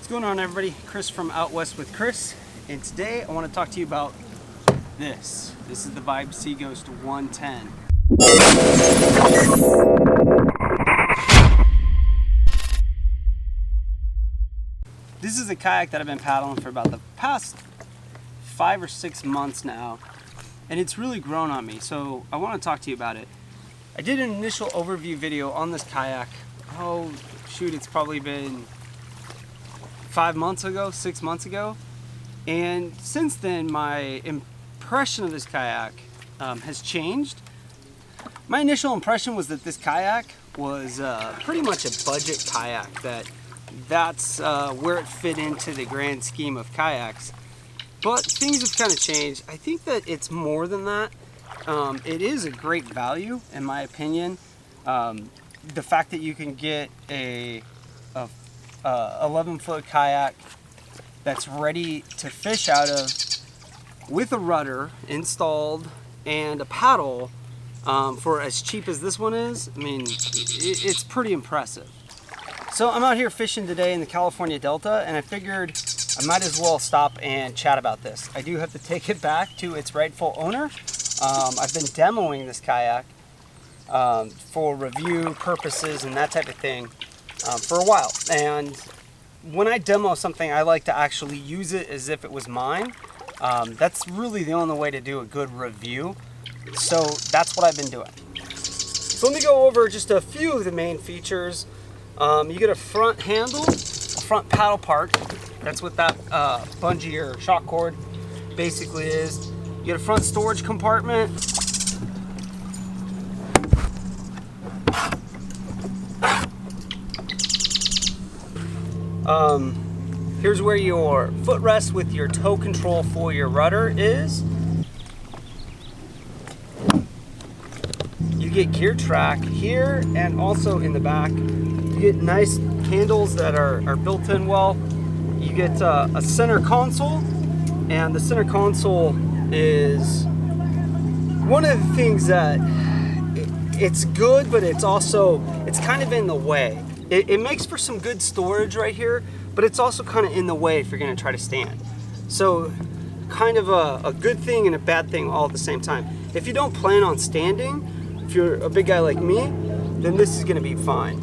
What's going on, everybody? Chris from Out West with Chris, and today I want to talk to you about this. This is the Vibe Seaghost 110. This is a kayak that I've been paddling for about the past 5 or 6 months now, and it's really grown on me, so I want to talk to you about it. I did an initial overview video on this kayak, it's probably been 5 months ago, 6 months ago, and since then my impression of this kayak has changed. My initial impression was that this kayak was pretty much a budget kayak, that's where it fit into the grand scheme of kayaks. But things have kind of changed. I think that it's more than that. It is a great value, in my opinion. The fact that you can get a 11-foot kayak that's ready to fish out of with a rudder installed and a paddle for as cheap as this one is, I mean, it's pretty impressive. So I'm out here fishing today in the California Delta, and I figured I might as well stop and chat about this. I do have to take it back to its rightful owner. I've been demoing this kayak for review purposes and that type of thing for a while. And when I demo something, I like to actually use it as if it was mine. That's really the only way to do a good review. So that's what I've been doing. So let me go over just a few of the main features. You get a front handle, a front paddle part. That's what that bungee or shock cord basically is. You get a front storage compartment. Here's where your footrest with your tow control for your rudder is. You get gear track here and also in the back. You get nice handles that are built in well. You get a center console, and the center console is one of the things that it's good, but it's kind of in the way. It makes for some good storage right here, but it's also kind of in the way if you're going to try to stand. So kind of a good thing and a bad thing all at the same time. If you don't plan on standing, if you're a big guy like me, then this is going to be fine.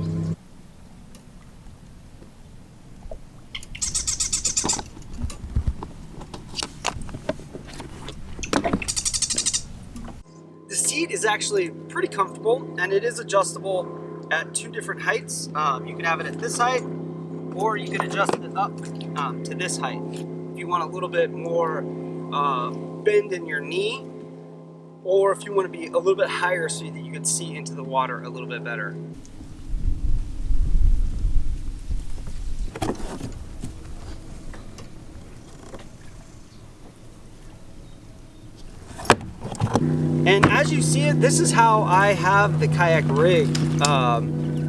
The seat is actually pretty comfortable, and it is adjustable at 2 different heights. You can have it at this height, or you can adjust it up to this height. If you want a little bit more bend in your knee, or if you want to be a little bit higher so that you can see into the water a little bit better. And as you see it, this is how I have the kayak rigged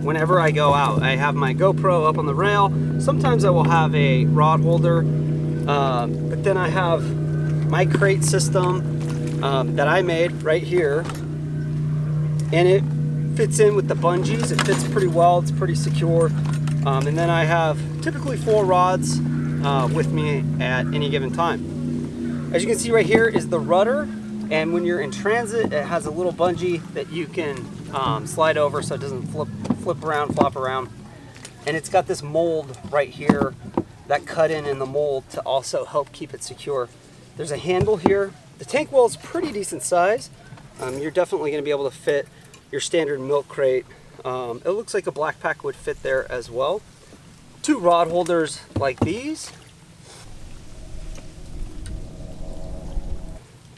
whenever I go out. I have my GoPro up on the rail. Sometimes I will have a rod holder, but then I have my crate system that I made right here, and it fits in with the bungees. It fits pretty well. It's pretty secure. And then I have typically 4 rods with me at any given time. As you can see right here is the rudder. And when you're in transit, it has a little bungee that you can slide over so it doesn't flop around. And it's got this mold right here that cut in the mold to also help keep it secure. There's a handle here. The tank well is pretty decent size. You're definitely going to be able to fit your standard milk crate. It looks like a black pack would fit there as well. 2 rod holders like these.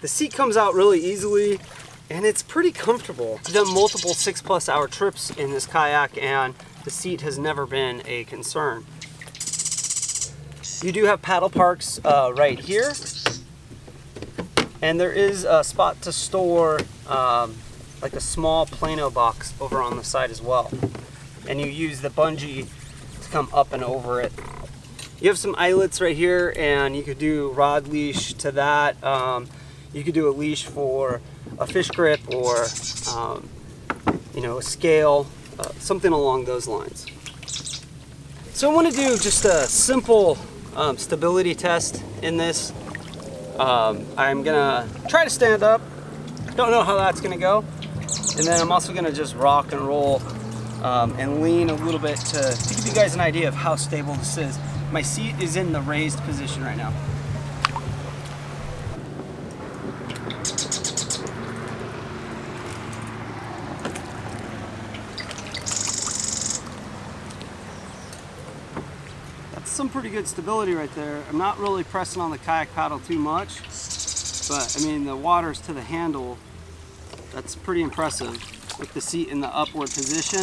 The seat comes out really easily, and it's pretty comfortable. I've done multiple 6+ hour trips in this kayak, and the seat has never been a concern. You do have paddle parks right here, and there is a spot to store like a small Plano box over on the side as well. And you use the bungee to come up and over it. You have some eyelets right here, and you could do rod leash to that. You could do a leash for a fish grip or a scale, something along those lines. So I want to do just a simple stability test in this. I'm gonna try to stand up. Don't know how that's gonna go. And then I'm also gonna just rock and roll and lean a little bit to give you guys an idea of how stable this is. My seat is in the raised position right now. That's some pretty good stability right there. I'm not really pressing on the kayak paddle too much, but I mean the water's to the handle. That's pretty impressive with the seat in the upward position.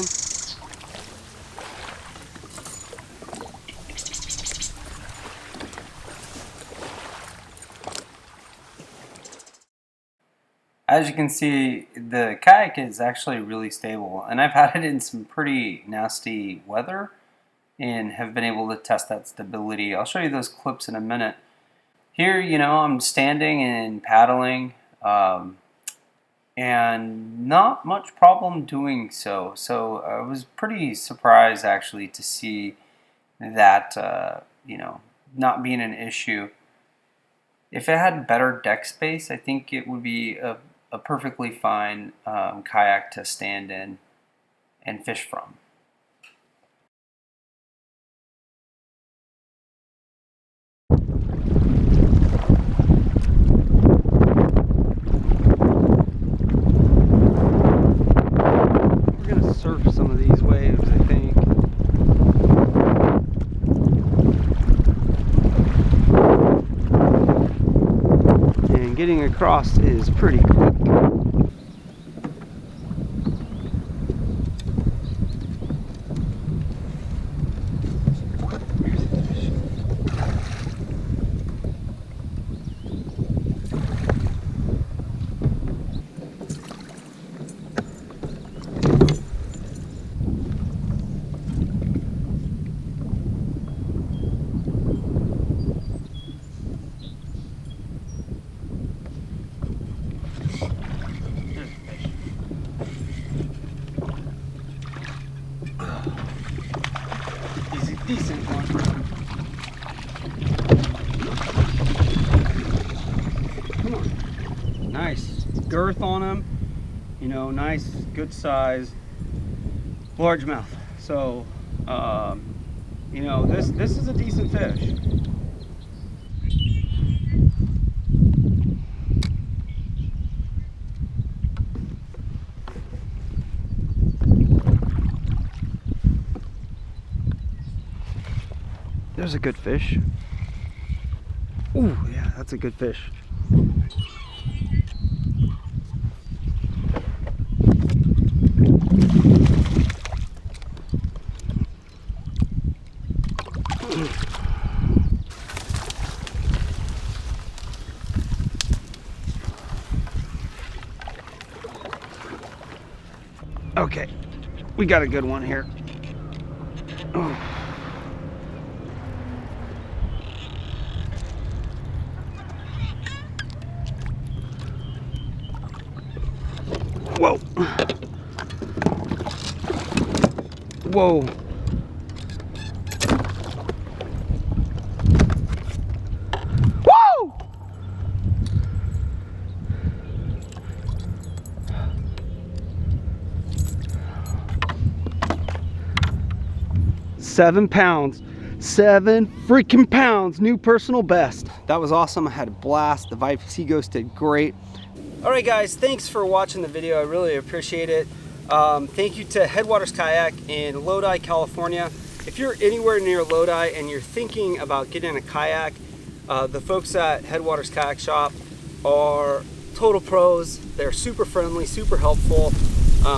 As you can see, the kayak is actually really stable, and I've had it in some pretty nasty weather and have been able to test that stability. I'll show you those clips in a minute. Here, you know, I'm standing and paddling, and not much problem doing so. So I was pretty surprised actually to see that, you know, not being an issue. If it had better deck space, I think it would be a perfectly fine kayak to stand in and fish from. We're gonna surf some of these waves, I think. And getting across is pretty quick. He's a decent one. Come on. Nice girth on him. You know, nice, good size, largemouth. So, you know, this is a decent fish. There's a good fish. Ooh, yeah, that's a good fish. Okay, we got a good one here. Oh. Whoa. Whoa. Whoa! £7. 7 freaking pounds. New personal best. That was awesome. I had a blast. The Vibe Seaghost did great. Alright guys, thanks for watching the video. I really appreciate it. Thank you to Headwaters Kayak in Lodi, California. If you're anywhere near Lodi and you're thinking about getting a kayak, the folks at Headwaters Kayak Shop are total pros. They're super friendly, super helpful.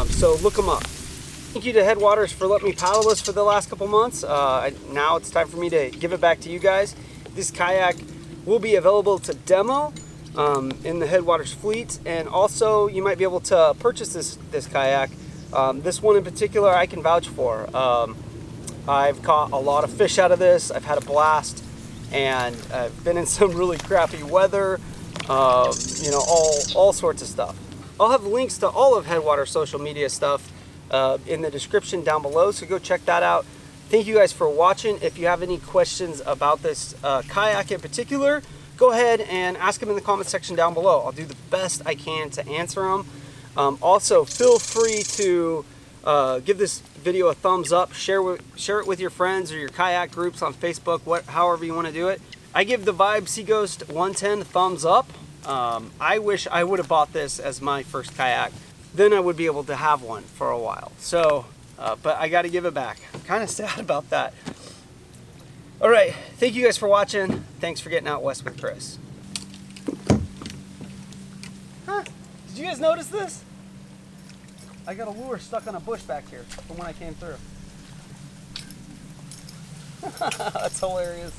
So look them up. Thank you to Headwaters for letting me paddle this for the last couple months. Now it's time for me to give it back to you guys. This kayak will be available to demo in the Headwaters fleet, and also you might be able to purchase this kayak. This one in particular I can vouch for. I've caught a lot of fish out of this. I've had a blast, and I've been in some really crappy weather, you know, all sorts of stuff. I'll have links to all of Headwaters social media stuff in the description down below, so go check that out. thank you guys for watching. If you have any questions about this kayak in particular, go ahead and ask them in the comment section down below. I'll do the best I can to answer them. Also, feel free to give this video a thumbs up, share it with your friends or your kayak groups on Facebook, however you want to do it. I give the Vibe Seaghost 110 thumbs up. I wish I would have bought this as my first kayak. Then I would be able to have one for a while. So, but I got to give it back. I'm kind of sad about that. All right, thank you guys for watching. Thanks for getting out west with Chris. Huh? Did you guys notice this? I got a lure stuck on a bush back here from when I came through. That's hilarious.